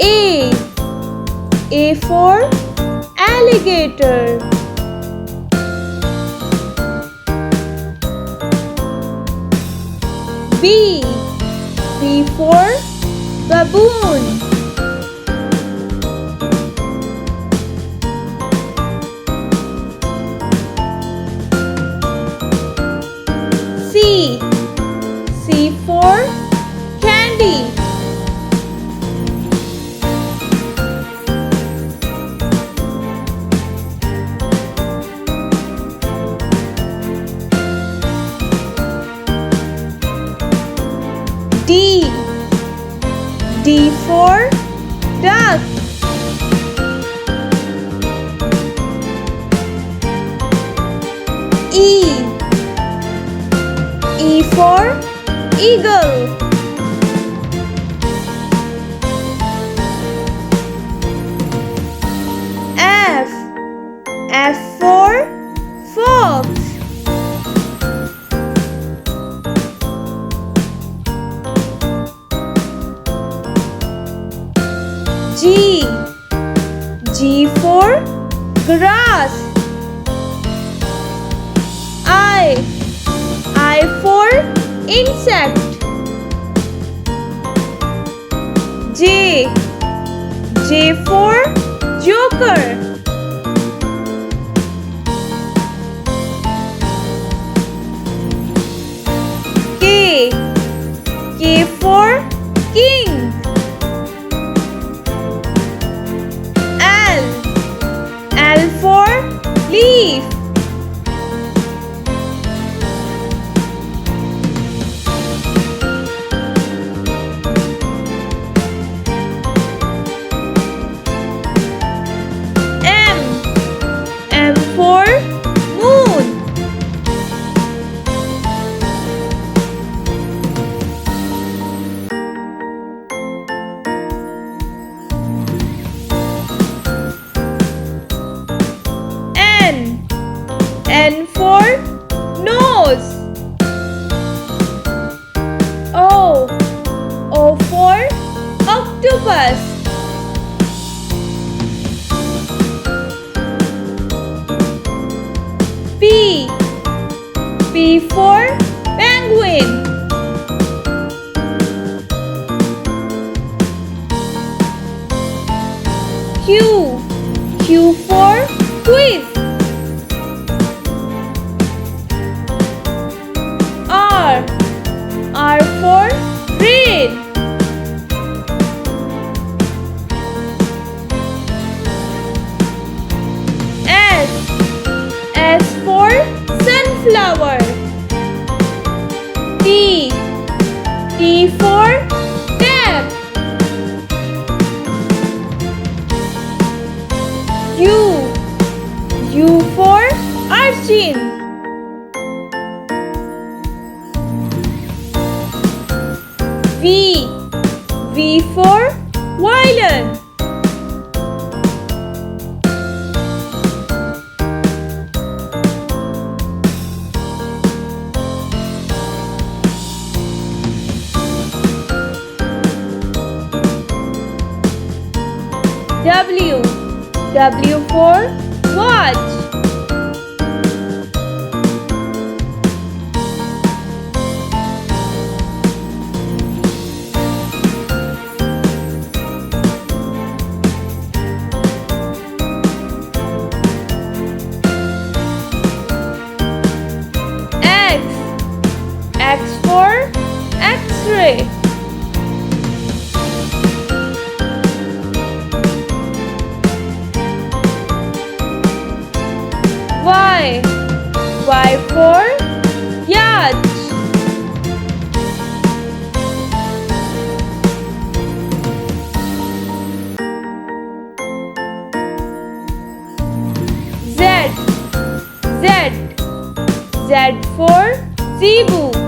A. A for alligator. B. B for baboon. C. C for candy. D. D for duck. E. E for eagle. F. F for fox. G. G for grass. I for insect. J. J for joker. K. K for king. L for leaf. M for moon. N for nose. O for octopus. P for penguin. Q for quiz. R for red. S for sunflower. T for tap. U for urchin. V for violin. W for watch. X for X-ray. Y for yacht. Z for zebu.